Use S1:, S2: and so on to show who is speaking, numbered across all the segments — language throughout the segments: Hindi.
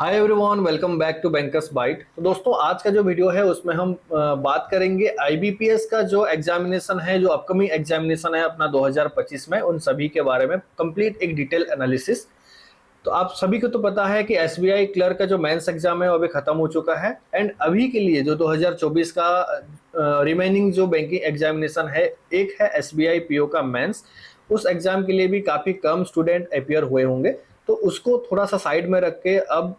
S1: Hi everyone, welcome back to Bankers Byte. तो दोस्तों, आज का जो वीडियो है उसमें हम बात करेंगे आईबीपीएस का जो एग्जामिनेशन है, जो अपकमिंग एग्जामिनेशन है अपना 2025 में, उन सभी के बारे में कंप्लीट एक डिटेल एनालिसिस। तो आप सभी को तो पता है कि एसबीआई क्लर्क का जो मेंस एग्जाम है वो अभी खत्म हो चुका है। एंड अभी के लिए जो 2024 का रिमेनिंग जो बैंकिंग एग्जामिनेशन है, एक है एसबीआई पीओ का मेंस। उस एग्जाम के लिए भी काफ़ी कम स्टूडेंट अपियर हुए होंगे, तो उसको थोड़ा सा साइड में रख के अब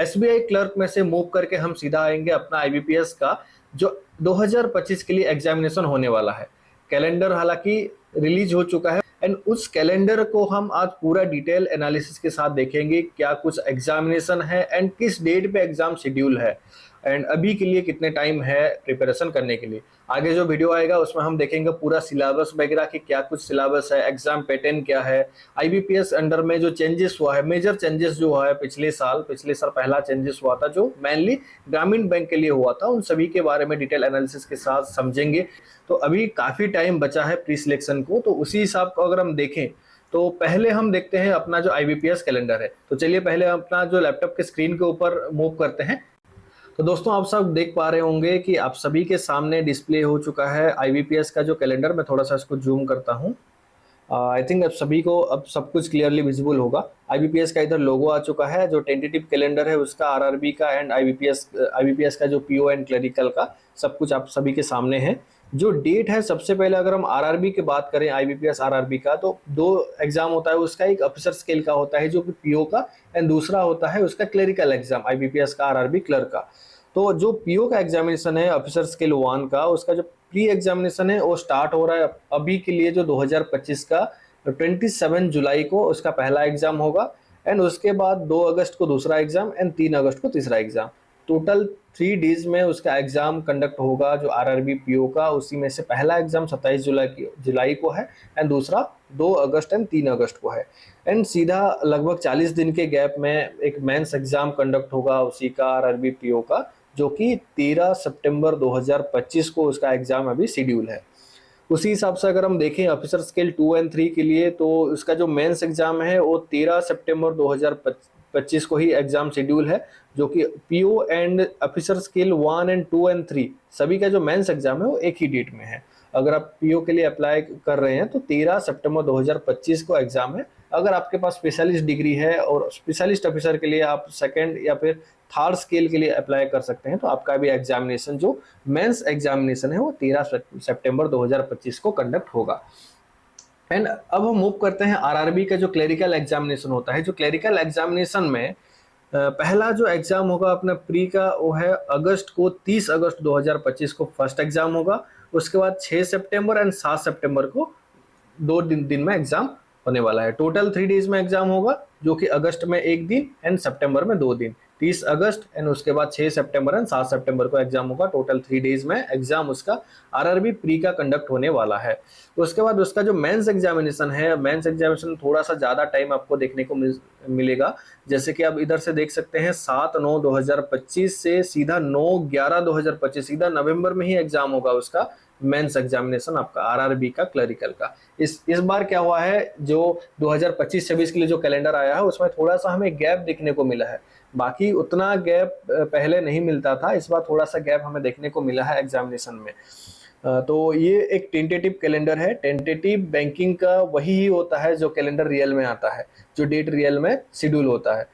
S1: एसबीआई क्लर्क में से मूव करके हम सीधा आएंगे अपना आईबीपीएस का जो 2025 के लिए एग्जामिनेशन होने वाला है। कैलेंडर हालांकि रिलीज हो चुका है एंड उस कैलेंडर को हम आज पूरा डिटेल एनालिसिस के साथ देखेंगे, क्या कुछ एग्जामिनेशन है एंड किस डेट पे एग्जाम शेड्यूल है एंड अभी के लिए कितने टाइम है प्रिपरेशन करने के लिए। आगे जो वीडियो आएगा उसमें हम देखेंगे पूरा सिलेबस वगैरह कि क्या कुछ सिलेबस है, एग्जाम पैटर्न क्या है, आईबीपीएस अंडर में जो चेंजेस हुआ है, मेजर चेंजेस जो हुआ है पिछले साल पहला चेंजेस हुआ था जो मेनली ग्रामीण बैंक के लिए हुआ था, उन सभी के बारे में डिटेल एनालिसिस के साथ समझेंगे। तो अभी काफी टाइम बचा है प्री सिलेक्शन को, तो उसी हिसाब को अगर हम देखें तो पहले हम देखते हैं अपना जो आईबीपीएस कैलेंडर है। तो चलिए पहले अपना जो लैपटॉप के स्क्रीन के ऊपर मूव करते हैं। तो दोस्तों, आप सब देख पा रहे होंगे कि आप सभी के सामने डिस्प्ले हो चुका है आईबीपीएस का जो कैलेंडर। मैं थोड़ा सा इसको जूम करता हूँ। आई थिंक अब सभी को अब सब कुछ क्लियरली विजिबल होगा। आईबीपीएस का इधर लोगो आ चुका है, जो टेंटेटिव कैलेंडर है उसका, आरआरबी का एंड आईबीपीएस का जो पीओ एंड क्लरिकल का, सब कुछ आप सभी के सामने है। जो डेट है, सबसे पहले अगर हम आरआरबी की बात करें, आईबीपीएस आरआरबी का, तो दो एग्जाम होता है उसका। एक ऑफिसर स्केल का होता है जो कि पीओ का, एंड दूसरा होता है उसका क्लरिकल एग्जाम आईबीपीएस का आरआरबी क्लर्क का। तो जो पीओ का एग्जामिनेशन है ऑफिसर स्केल 1 का, उसका जो प्री एग्जामिनेशन है वो स्टार्ट हो रहा है अभी के लिए जो 2025 का 27 जुलाई को उसका पहला एग्जाम होगा। एंड उसके बाद 2 अगस्त को दूसरा एग्जाम एंड 3 अगस्त को तीसरा एग्जाम। टोटल 3 डेज में उसका एग्जाम कंडक्ट होगा जो आरआरबी पीओ का। उसी में से पहला एग्जाम 27 जुलाई को है एंड दूसरा 2 अगस्त एंड 3 अगस्त को है। एंड सीधा लगभग 40 दिन के गैप में एक मेंस एग्जाम कंडक्ट होगा उसी का, आरआरबी पीओ का, जो कि 13 सितंबर 2025 को उसका एग्जाम अभी शेड्यूल है। उसी हिसाब से अगर हम देखें ऑफिसर स्केल 2 एंड 3 के लिए, तो उसका जो मेंस एग्जाम है वो 13 सितंबर 2025 को ही एग्जाम शेड्यूल है, जो कि PO and officer scale 1 and 2 and 3 सभी का जो मेंस एग्जाम है वो एक ही डेट में है। अगर आप पीओ के लिए अप्लाई कर रहे हैं तो 13 सितंबर 2025 को एग्जाम है। अगर आपके पास स्पेशलिस्ट डिग्री है और स्पेशलिस्ट ऑफिसर के लिए आप सेकंड या फिर थर्ड स्केल के लिए अप्लाई कर सकते हैं, तो आपका भी एग्जामिनेशन जो मेंस एग्जामिनेशन है वो 13 सितंबर 2025 को कंडक्ट होगा। एंड अब हम मूव करते हैं आरआरबी का जो क्लरिकल एग्जामिनेशन होता है। जो क्लरिकल एग्जामिनेशन में पहला जो एग्जाम होगा अपना प्री का, वो है अगस्त को, 30 अगस्त 2025 को फर्स्ट एग्जाम होगा। उसके बाद 6 सितंबर एंड 7 सितंबर को 2 दिन में एग्जाम होने वाला है। टोटल 3 डेज में एग्जाम होगा, जो कि अगस्त में 1 दिन एंड सितंबर में 2 दिन, 30 अगस्त एंड उसके बाद 6 सितंबर एंड 7 सितंबर को एग्जाम होगा। टोटल 3 डेज में एग्जाम उसका आरआरबी प्री का कंडक्ट होने वाला है। उसके बाद उसका जो मेंस एग्जामिनेशन है, मेंस एग्जामिनेशन थोड़ा सा ज़्यादा टाइम आपको देखने को मिलेगा। जैसे कि आप इधर से देख सकते हैं 7/9/2025 से सीधा 9/11/2025, सीधा नवंबर में ही एग्जाम होगा उसका मेंस एग्जामिनेशन आपका आरआरबी का क्लरिकल का। इस बार क्या हुआ है, जो 2025-26 के लिए जो कैलेंडर आया है उसमें थोड़ा सा हमें गैप देखने को मिला है। बाकी उतना गैप पहले नहीं मिलता था, इस बार थोड़ा सा गैप हमें देखने को मिला है एग्जामिनेशन में। तो ये एक टेंटेटिव कैलेंडर है। टेंटेटिव बैंकिंग का वही होता है जो कैलेंडर रियल में आता है, जो डेट रियल में शेड्यूल होता है।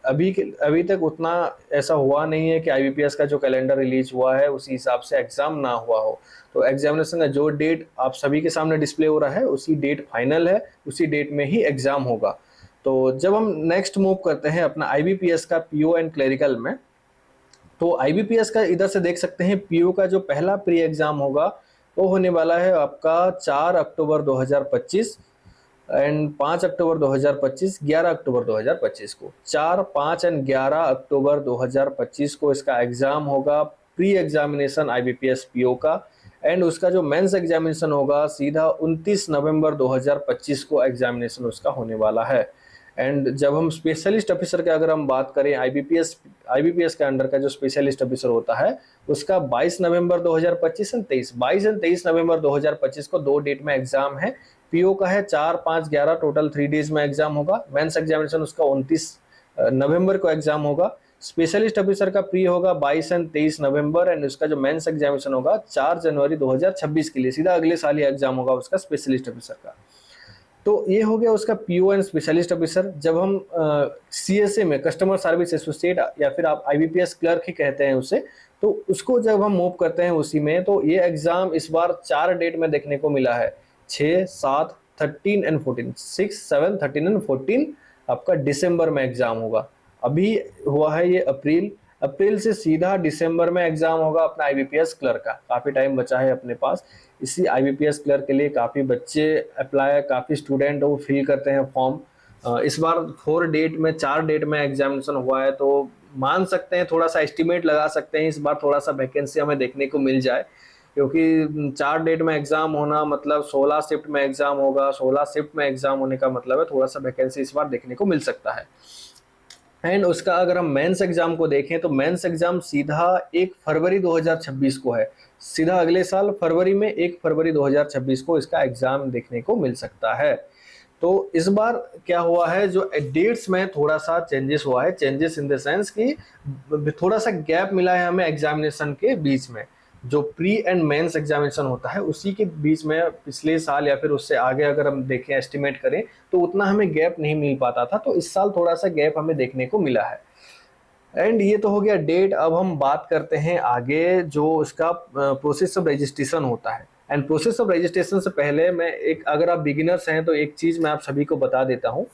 S1: अभी तक उतना ऐसा हुआ नहीं है कि आईबीपीएस का जो कैलेंडर रिलीज हुआ है उसी हिसाब से एग्जाम ना हुआ हो। तो एग्जामिनेशन का जो डेट आप सभी के सामने डिस्प्ले हो रहा है उसी डेट फाइनल है, उसी डेट में ही एग्जाम होगा। तो जब हम नेक्स्ट मूव करते हैं अपना आईबीपीएस का पीओ एंड क्लरिकल में, तो आईबीपीएस का इधर से देख सकते हैं पीओ का जो पहला प्री एग्जाम होगा वो होने वाला है आपका 4 अक्टूबर 2025 एंड 5 अक्टूबर 2025, 11 अक्टूबर 2025 को, 4, 5 एंड 11 अक्टूबर 2025 को इसका एग्जाम होगा, प्री एग्जामिनेशन आईबीपीएस पीओ का। एंड उसका जो मेंस एग्जामिनेशन होगा सीधा 29 नवंबर 2025 को एग्जामिनेशन उसका होने वाला है। एंड जब हम स्पेशलिस्ट ऑफिसर की अगर हम बात करें, आईबीपीएस के अंडर का जो स्पेशलिस्ट ऑफिसर होता है उसका 22 नवंबर 2025 एंड 22 नवंबर 2025 को 2 डेट में एग्जाम है। पीओ का है 4, 5, 11 टोटल 3 डेज में एग्जाम होगा। मेंस एग्जामिनेशन उसका 29 नवंबर को एग्जाम होगा। स्पेशलिस्ट ऑफिसर का प्री होगा 22 एंड 23 नवंबर, एंड उसका जो मेंस एग्जामिनेशन होगा 4 जनवरी 2026 के लिए, सीधा अगले साल ही एग्जाम होगा उसका स्पेशलिस्ट ऑफिसर का। तो ये हो गया उसका पीओ एंड स्पेशलिस्ट ऑफिसर। जब हम सीएसए में कस्टमर सर्विस एसोसिएट या फिर आप आईबीपीएस क्लर्क ही कहते हैं उसे, तो उसको जब हम मूव करते हैं उसी में, तो ये एग्जाम इस बार 4 डेट में देखने को मिला है, 6, 7, 13 एंड 14, 6, 7, 13 एंड 14 आपका दिसंबर में एग्जाम होगा। अभी हुआ है ये अप्रैल से सीधा दिसंबर में एग्जाम होगा अपना आईबीपीएस क्लर्क का। काफी टाइम बचा है अपने पास। इसी आईबीपीएस क्लर्क के लिए काफी बच्चे अप्लाई, काफी स्टूडेंट वो फिल करते हैं फॉर्म। इस बार 4 डेट में एग्जामिनेशन हुआ है, तो मान सकते हैं, थोड़ा सा एस्टिमेट लगा सकते हैं इस बार थोड़ा सा वैकेंसी हमें देखने को मिल जाए, क्योंकि 4 डेट में एग्जाम होना मतलब 16 शिफ्ट में एग्जाम होगा। 16 शिफ्ट में एग्जाम होने का मतलब है थोड़ा सा वैकेंसी इस बार देखने को मिल सकता है। एंड उसका अगर हम मेंस एग्जाम को देखें तो मेंस एग्जाम सीधा 1 फरवरी 2026 को है। सीधा अगले साल फरवरी में 1 फरवरी 2026 को इसका एग्जाम देखने को मिल सकता है। तो इस बार क्या हुआ है, जो डेट्स में थोड़ा सा चेंजेस हुआ है, चेंजेस इन द सेंस कि थोड़ा सा गैप मिला है हमें एग्जामिनेशन के बीच में। जो प्री एंड मेंस एग्जामिनेशन होता है उसी के बीच में पिछले साल या फिर उससे आगे अगर हम देखें, एस्टिमेट करें, तो उतना हमें गैप नहीं मिल पाता था। तो इस साल थोड़ा सा गैप हमें देखने को मिला है। एंड ये तो हो गया डेट। अब हम बात करते हैं आगे जो उसका प्रोसेस ऑफ रजिस्ट्रेशन होता है। एंड प्रोसेस ऑफ रजिस्ट्रेशन से पहले मैं एक, अगर आप बिगिनर्स हैं तो एक चीज़ मैं आप सभी को बता देता हूँ।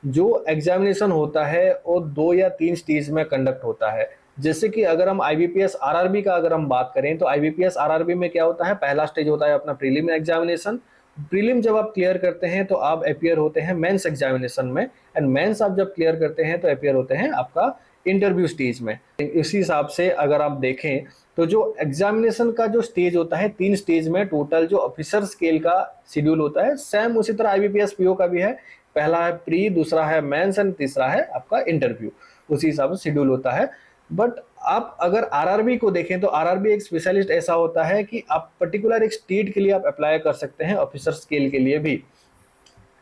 S1: जो एग्जामिनेशन होता है वो 2 या 3 स्टेज में कंडक्ट होता है। जैसे कि अगर हम आईबीपीएस आरआरबी का अगर हम बात करें तो आईबीपीएस आरआरबी में क्या होता है, पहला स्टेज होता है अपना प्रीलिम एग्जामिनेशन। प्रीलिम जब आप क्लियर करते हैं तो आप अपियर होते हैं मेंस एग्जामिनेशन में, एंड मेंस आप जब क्लियर करते हैं तो अपियर होते हैं आपका इंटरव्यू स्टेज में। इसी हिसाब से अगर आप देखें तो जो एग्जामिनेशन का जो स्टेज होता है, 3 स्टेज में टोटल जो ऑफिसर स्केल का शेड्यूल होता है, सेम उसी तरह आईबीपीएस पीओ का भी है। पहला है प्री, दूसरा है मेंस एंड तीसरा है आपका इंटरव्यू। उसी हिसाब से शेड्यूल होता है। बट आप अगर आरआरबी को देखें तो आरआरबी एक स्पेशलिस्ट ऐसा होता है कि आप पर्टिकुलर एक स्टेट के लिए आप अप्लाई कर सकते हैं ऑफिसर स्केल के लिए भी।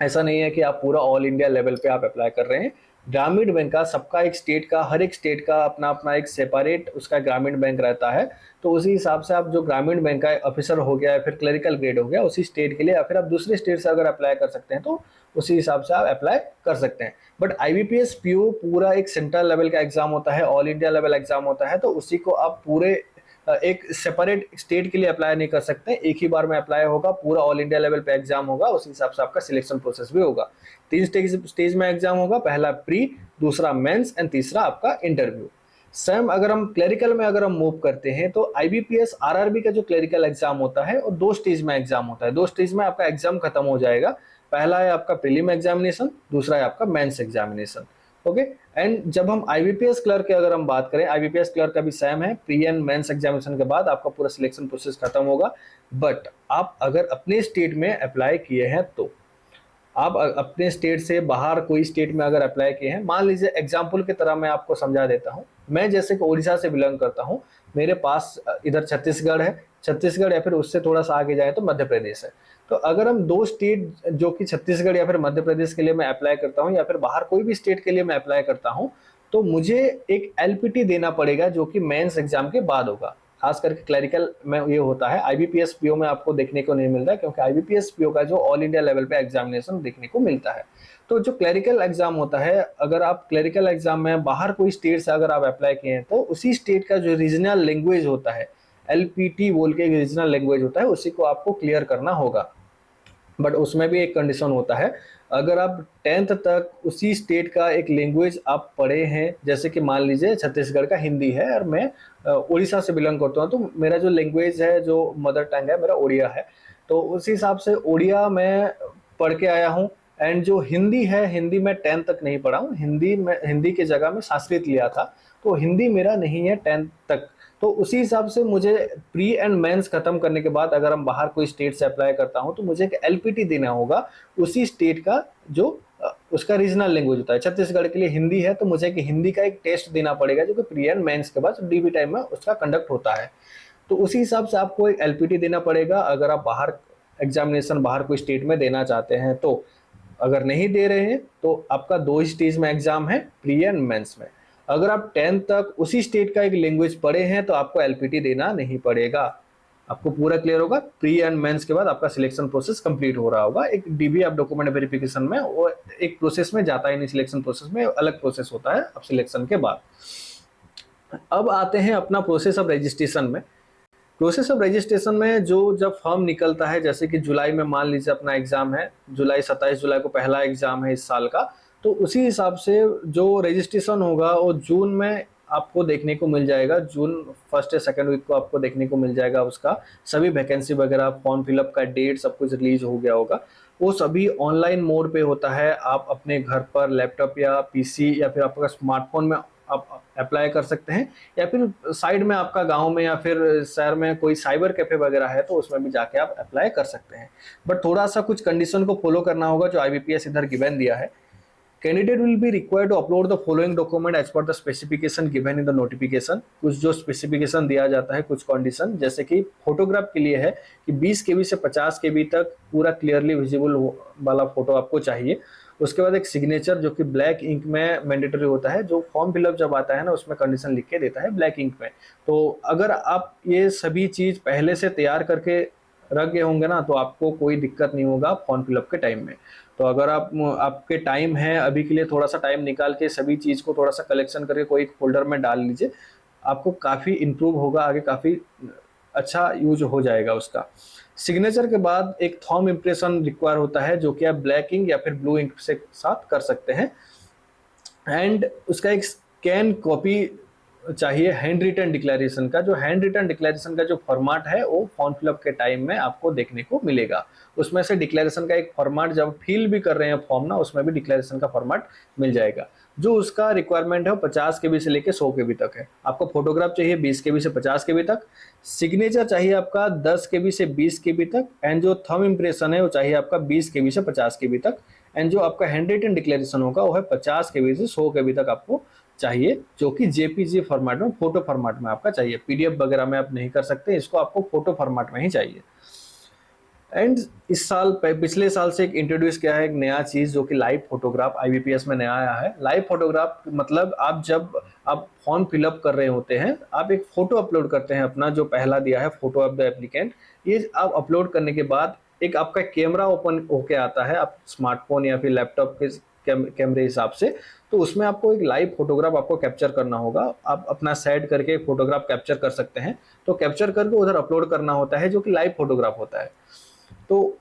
S1: ऐसा नहीं है कि आप पूरा ऑल इंडिया लेवल पे आप अप्लाई कर रहे हैं। ग्रामीण बैंक का सबका एक स्टेट का, हर एक स्टेट का अपना अपना एक सेपरेट उसका ग्रामीण बैंक रहता है। तो उसी हिसाब से आप जो ग्रामीण बैंक का ऑफिसर हो गया या फिर क्लरिकल ग्रेड हो गया उसी स्टेट के लिए, या फिर आप दूसरे स्टेट से अगर अप्लाई कर सकते हैं तो उसी हिसाब से आप अप्लाई कर सकते हैं। बट आईबीपीएस पीओ पूरा एक सेंट्रल लेवल का एग्जाम होता है, ऑल इंडिया लेवल एग्जाम होता है। तो उसी को आप पूरे एक सेपरेट स्टेट के लिए अप्लाई नहीं कर सकते, एक ही बार में अप्लाई होगा, पूरा ऑल इंडिया लेवल पे एग्जाम होगा, उस हिसाब से आपका सिलेक्शन प्रोसेस भी होगा। 3 स्टेज में एग्जाम होगा, पहला प्री, दूसरा मेंस एंड तीसरा आपका इंटरव्यू। सेम अगर हम क्लरिकल में अगर हम मूव करते हैं तो आईबीपीएस आरआरबी का जो क्लरिकल एग्जाम होता है वो 2 स्टेज में एग्जाम होता है। 2 स्टेज में आपका एग्जाम खत्म हो जाएगा। पहला है आपका प्रीलिम एग्जामिनेशन, दूसरा है आपका मेंस एग्जामिनेशन। ओके। एंड जब हम आईबीपीएस क्लर्क की अगर हम बात करें, आईबीपीएस क्लर्क का भी सेम है, प्री एंड मेंस एग्जामिनेशन के बाद आपका पूरा सिलेक्शन प्रोसेस खत्म होगा। बट आप अगर अपने स्टेट में अप्लाई किए हैं तो आप अपने स्टेट से बाहर कोई स्टेट में अगर अप्लाई किए हैं, मान लीजिए एग्जाम्पल की तरह मैं आपको समझा देता हूँ। मैं जैसे कि उड़ीसा से बिलोंग करता हूँ, मेरे पास इधर छत्तीसगढ़ है, छत्तीसगढ़ या फिर उससे थोड़ा सा आगे जाए तो मध्य प्रदेश है। तो अगर हम 2 स्टेट जो कि छत्तीसगढ़ या फिर मध्य प्रदेश के लिए मैं अप्लाई करता हूँ, या फिर बाहर कोई भी स्टेट के लिए मैं अप्लाई करता हूँ, तो मुझे एक एलपीटी देना पड़ेगा जो कि मेंस एग्जाम के बाद होगा। खास करके क्लरिकल में ये होता है, आईबीपीएस पीओ में आपको देखने को नहीं मिलता है, क्योंकि आईबीपीएस पीओ का जो ऑल इंडिया लेवल पे एग्जामिनेशन देखने को मिलता है। तो जो क्लरिकल एग्जाम होता है, अगर आप क्लरिकल एग्जाम में बाहर कोई स्टेट से अगर आप अप्लाई किए हैं तो उसी स्टेट का जो रीजनल लैंग्वेज होता है, एलपीटी बोल के रीजनल लैंग्वेज होता है, उसी को आपको क्लियर करना होगा। बट उसमें भी एक कंडीशन होता है, अगर आप 10th तक उसी स्टेट का एक लैंग्वेज आप पढ़े हैं, जैसे कि मान लीजिए छत्तीसगढ़ का हिंदी है और मैं उड़ीसा से बिलोंग करता हूँ, तो मेरा जो लैंग्वेज है, जो मदर टंग है मेरा उड़िया है, तो उसी हिसाब से उड़िया मैं पढ़ के आया हूँ। एंड जो हिंदी है, हिंदी मैं 10th तक नहीं पढ़ा हूँ, हिंदी की जगह में संस्कृत लिया था, तो हिंदी मेरा नहीं है 10th तक। तो उसी हिसाब से मुझे प्री एंड मेंस खत्म करने के बाद अगर हम बाहर कोई स्टेट से अप्लाई करता हूं तो मुझे एक एलपीटी देना होगा उसी स्टेट का, जो उसका रीजनल लैंग्वेज होता है। छत्तीसगढ़ के लिए हिंदी है तो मुझे एक हिंदी का एक टेस्ट देना पड़ेगा, जो कि प्री एंड मेंस के बाद डीबी टाइम में उसका कंडक्ट होता है। तो उसी हिसाब से आपको एक एलपीटी देना पड़ेगा अगर आप बाहर एग्जामिनेशन बाहर कोई स्टेट में देना चाहते हैं तो। अगर नहीं दे रहे हैं तो आपका 2 स्टेज में एग्जाम है, प्री एंड मेंस में। अगर आप 10th तक उसी स्टेट का एक लैंग्वेज पढ़े हैं तो आपको एलपीटी देना नहीं पड़ेगा। आपको पूरा क्लियर होगा, प्री एंड मेंस के बाद आपका सिलेक्शन प्रोसेस कंप्लीट हो रहा होगा। एक डीबी आप डॉक्यूमेंट वेरिफिकेशन में वो एक प्रोसेस में जाता है, नहीं सिलेक्शन प्रोसेस में अलग प्रोसेस होता है अब सिलेक्शन के बाद। अब आते हैं अपना प्रोसेस ऑफ रजिस्ट्रेशन में। प्रोसेस ऑफ रजिस्ट्रेशन में जो जब फॉर्म निकलता है, जैसे कि जुलाई में मान लीजिए अपना एग्जाम है, जुलाई 27 जुलाई को पहला एग्जाम है इस साल का, तो उसी हिसाब से जो रजिस्ट्रेशन होगा वो जून में आपको देखने को मिल जाएगा। जून फर्स्ट या सेकंड वीक को आपको देखने को मिल जाएगा उसका सभी वैकेंसी वगैरह, फॉर्म फिलअप का डेट सब कुछ रिलीज हो गया होगा। वो सभी ऑनलाइन मोड पे होता है। आप अपने घर पर लैपटॉप या पीसी या फिर आपका स्मार्टफोन में आप अप्लाई कर सकते हैं, या फिर साइड में आपका गांव में या फिर शहर में कोई साइबर कैफे वगैरह है तो उसमें भी जाके आप अप्लाई कर सकते हैं। बट थोड़ा सा कुछ कंडीशन को फॉलो करना होगा जो आईबीपीएस इधर गिवन दिया है। Candidate will be required to upload the following document as per the specification given in the notification. कुछ जो स्पेसिफिकेशन दिया जाता है, कुछ कंडीशन, जैसे कि फोटोग्राफ के लिए है कि 20 केबी से 50 केबी तक पूरा क्लियरली विजिबल वाला फोटो आपको चाहिए। उसके बाद एक सिग्नेचर जो कि ब्लैक इंक में मैंडेटरी होता है, जो फॉर्म फिलअप जब आता है ना उसमें कंडीशन लिख के देता है ब्लैक इंक में। तो अगर आप ये सभी चीज़ पहले से तैयार करके रख गए होंगे ना तो आपको कोई दिक्कत नहीं होगा फॉर्म फिलअप के टाइम में। तो अगर आपके टाइम है अभी के लिए, थोड़ा सा टाइम निकाल के सभी चीज़ को थोड़ा सा कलेक्शन करके कोई फोल्डर में डाल लीजिए, आपको काफ़ी इम्प्रूव होगा, आगे काफ़ी अच्छा यूज हो जाएगा उसका। सिग्नेचर के बाद एक थंब इम्प्रेशन रिक्वायर होता है जो कि आप ब्लैक इंक या फिर ब्लू इंक से साथ कर सकते हैं। एंड उसका एक स्कैन कॉपी चाहिए हैंड रिटन डिक्लेरेशन का। जो हैंड रिटन डिक्लेरेशन का जो फॉर्मेट है वो फॉर्म फिलअप के टाइम में आपको देखने को मिलेगा। उसमें से डिक्लेरेशन का एक फॉर्मेट जब फिल भी कर रहे हैं फॉर्म ना, उसमें भी डिक्लेरेशन का फॉर्मेट मिल जाएगा। जो उसका रिक्वायरमेंट है वो 50 केबी से लेकर 100 केबी तक है। आपको फोटोग्राफ चाहिए 20 केबी से 50 केबी तक, सिग्नेचर चाहिए आपका 10 केबी से 20 केबी तक, एंड जो थंब इम्प्रेशन है वो चाहिए आपका 20 केबी से 50 केबी तक, एंड जो आपका हैंड रिटन डिक्लेरेशन होगा वो है 50 केबी से 100 केबी तक आपको चाहिए, जो कि जेपीजी फॉर्मेट में, फोटो फॉर्मेट में आपका चाहिए। पीडीएफ वगैरह में आप नहीं कर सकते, इसको आपको फोटो फॉर्मेट में ही चाहिए। एंड इस साल पिछले साल से एक इंट्रोड्यूस किया है एक नया चीज जो कि लाइव फोटोग्राफ आईबीपीएस में नया आया है। लाइव फोटोग्राफ मतलब आप जब आप फॉर्म फिलअप कर रहे होते हैं, आप एक फोटो अपलोड करते हैं अपना, जो पहला दिया है फोटो ऑफ द एप्लीकेंट, ये आप अपलोड करने के बाद एक आपका कैमरा ओपन होके आता है, आप स्मार्टफोन या फिर लैपटॉप के कैमरे हिसाब से, तो उसमें आपको एक लाइव फोटोग्राफ आपको कैप्चर करना होगा। आप अपना सेट करके फोटोग्राफ कैप्चर कर सकते हैं, तो कैप्चर करके उधर अपलोड करना होता है जो कि लाइव फोटोग्राफ होता है। तो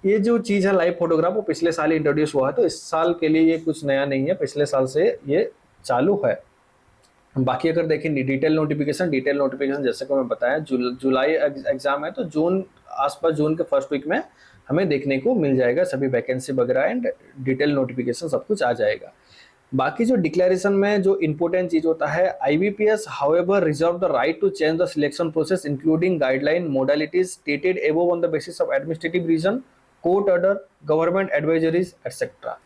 S1: ये जो चीज़ है लाइव फोटोग्राफ वो पिछले साल ही इंट्रोड्यूस हुआ है, तो इस साल के लिए ये कुछ नया नहीं है, पिछले साल से ये चालू है। बाकी अगर देखें डिटेल नोटिफिकेशन जैसे कि मैं बताया जुलाई एग्जाम है तो जून आसपास, जून के फर्स्ट वीक में हमें देखने को मिल जाएगा सभी वैकेंसी वगैरह एंड डिटेल नोटिफिकेशन सब कुछ आ जाएगा। बाकी जो डिक्लेरेशन में जो इंपॉर्टेंट चीज होता है, IBPS however reserve the right to change the selection process including guideline modalities stated above on the basis of administrative reason, court order, government advisories etcetera.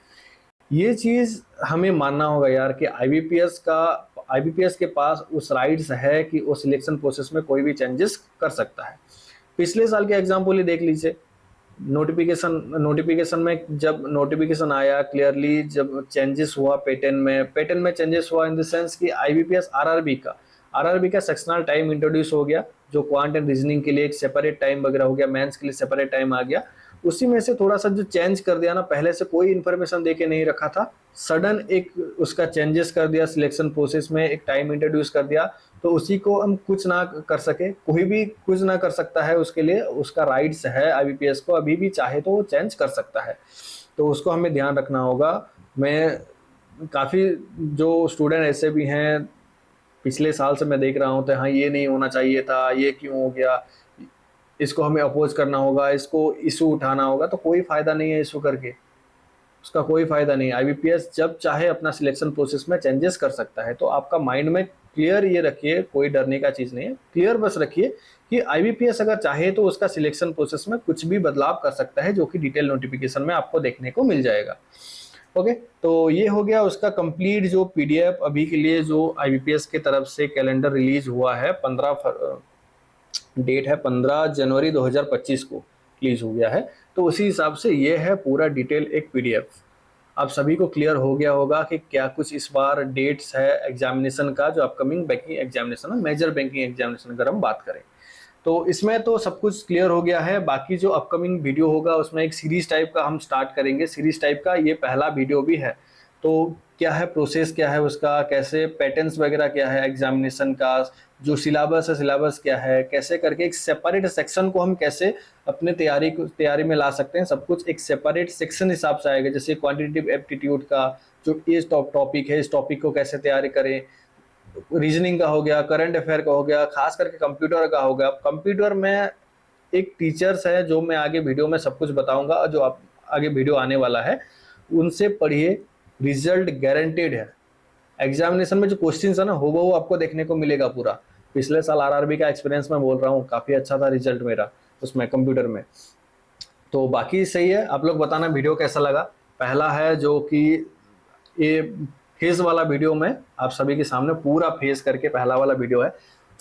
S1: ये चीज हमें मानना होगा यार कि आईबीपीएस के पास उस राइट्स है कि वो सिलेक्शन प्रोसेस में कोई भी चेंजेस कर सकता है। पिछले साल के एग्जाम्पल ही देख लीजिए, नोटिफिकेशन में जब नोटिफिकेशन आया क्लियरली, जब चेंजेस हुआ पैटर्न में चेंजेस हुआ इन द सेंस कि आईबीपीएस आरआरबी का सेक्शनल टाइम इंट्रोड्यूस हो गया, जो क्वांट एंड रीजनिंग के लिए एक सेपरेट टाइम वगैरह हो गया, मेंस के लिए सेपरेट टाइम आ गया। उसी में से थोड़ा सा जो चेंज कर दिया ना, पहले से कोई इन्फॉर्मेशन दे के नहीं रखा था, सडन एक उसका चेंजेस कर दिया, सिलेक्शन प्रोसेस में एक टाइम इंट्रोड्यूस कर दिया, तो उसी को हम कुछ ना कर सके, कोई भी कुछ ना कर सकता है, उसके लिए उसका राइट्स है आईबीपीएस को, अभी भी चाहे तो वो चेंज कर सकता है, तो उसको हमें ध्यान रखना होगा। मैं काफ़ी जो स्टूडेंट ऐसे भी हैं पिछले साल से मैं देख रहा हूँ, तो हाँ ये नहीं होना चाहिए था, ये क्यों हो गया, इसको हमें अपोज करना होगा, इसको इशू उठाना होगा, तो कोई फायदा नहीं है इशू करके, उसका कोई फायदा नहीं। आईबीपीएस जब चाहे अपना सिलेक्शन प्रोसेस में चेंजेस कर सकता है, तो आपका माइंड में क्लियर ये रखिए, कोई डरने का चीज़ नहीं है, क्लियर बस रखिए कि आईबीपीएस अगर चाहे तो उसका सिलेक्शन प्रोसेस में कुछ भी बदलाव कर सकता है, जो कि डिटेल नोटिफिकेशन में आपको देखने को मिल जाएगा। ओके, तो ये हो गया उसका कंप्लीट जो पीडीएफ अभी के लिए जो आईबीपीएस की तरफ से कैलेंडर रिलीज हुआ है, 15 जनवरी 2025 को रिलीज हो गया है। तो उसी हिसाब से ये है पूरा डिटेल एक पीडीएफ। आप सभी को क्लियर हो गया होगा कि क्या कुछ इस बार डेट्स है एग्जामिनेशन का, जो अपकमिंग बैंकिंग एग्जामिनेशन है, मेजर बैंकिंग एग्जामिनेशन अगर हम बात करें तो इसमें तो सब कुछ क्लियर हो गया है। बाकी जो अपकमिंग वीडियो होगा उसमें एक सीरीज टाइप का हम स्टार्ट करेंगे। सीरीज टाइप का ये पहला वीडियो भी है। तो क्या है प्रोसेस, क्या है उसका, कैसे पैटर्न्स वगैरह क्या है एग्जामिनेशन का, जो सिलेबस है सिलेबस क्या है, कैसे करके एक सेपरेट सेक्शन को हम कैसे अपने तैयारी में ला सकते हैं, सब कुछ एक सेपरेट सेक्शन हिसाब से आएगा। जैसे क्वांटिटेटिव एप्टीट्यूड का जो ये टॉपिक है, इस टॉपिक को कैसे तैयारी करें, रीजनिंग का हो गया, करंट अफेयर का हो गया, खास करके कंप्यूटर का हो गया। कंप्यूटर में एक टीचर्स है जो मैं आगे वीडियो में सब कुछ बताऊंगा, जो आप आगे वीडियो आने वाला है उनसे पढ़िए, रिजल्ट गारंटेड है। एग्जामिनेशन में जो क्वेश्चंस है ना वो आपको देखने को मिलेगा पूरा। पिछले साल आरआरबी का एक्सपीरियंस मैं बोल रहा हूँ, काफ़ी अच्छा था रिजल्ट मेरा उसमें कंप्यूटर में। तो बाकी सही है, आप लोग बताना वीडियो कैसा लगा। पहला है जो कि ये फेस वाला वीडियो में आप सभी के सामने पूरा फेस करके पहला वाला वीडियो है।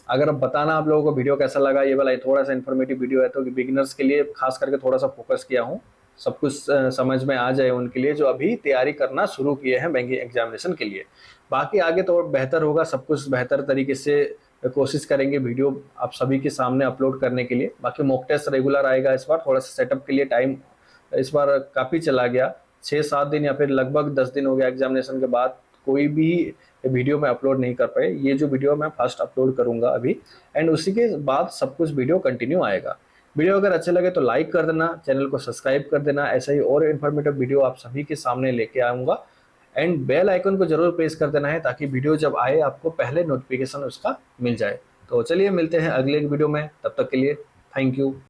S1: अगर अब बताना आप लोगों को वीडियो कैसा लगा, ये वाला थोड़ा सा इन्फॉर्मेटिव वीडियो है तो बिगिनर्स के लिए खास करके थोड़ा सा फोकस किया हूँ, सब कुछ समझ में आ जाए उनके लिए जो अभी तैयारी करना शुरू किए हैं बैंकिंग एग्जामिनेशन के लिए। बाकी आगे तो बेहतर होगा, सब कुछ बेहतर तरीके से कोशिश करेंगे वीडियो आप सभी के सामने अपलोड करने के लिए। बाकी मॉक टेस्ट रेगुलर आएगा। इस बार थोड़ा सा सेटअप के लिए टाइम इस बार काफ़ी चला गया, 6-7 दिन या फिर लगभग 10 दिन हो गया एग्जामिनेशन के बाद, कोई भी वीडियो में अपलोड नहीं कर पाए। ये जो वीडियो मैं फर्स्ट अपलोड करूंगा अभी, एंड उसी के बाद सब कुछ वीडियो कंटिन्यू आएगा। वीडियो अगर अच्छे लगे तो लाइक कर देना, चैनल को सब्सक्राइब कर देना। ऐसा ही और इन्फॉर्मेटिव वीडियो आप सभी के सामने लेके आऊँगा। एंड बेल आइकन को जरूर प्रेस कर देना है ताकि वीडियो जब आए आपको पहले नोटिफिकेशन उसका मिल जाए। तो चलिए मिलते हैं अगले वीडियो में, तब तक के लिए थैंक यू।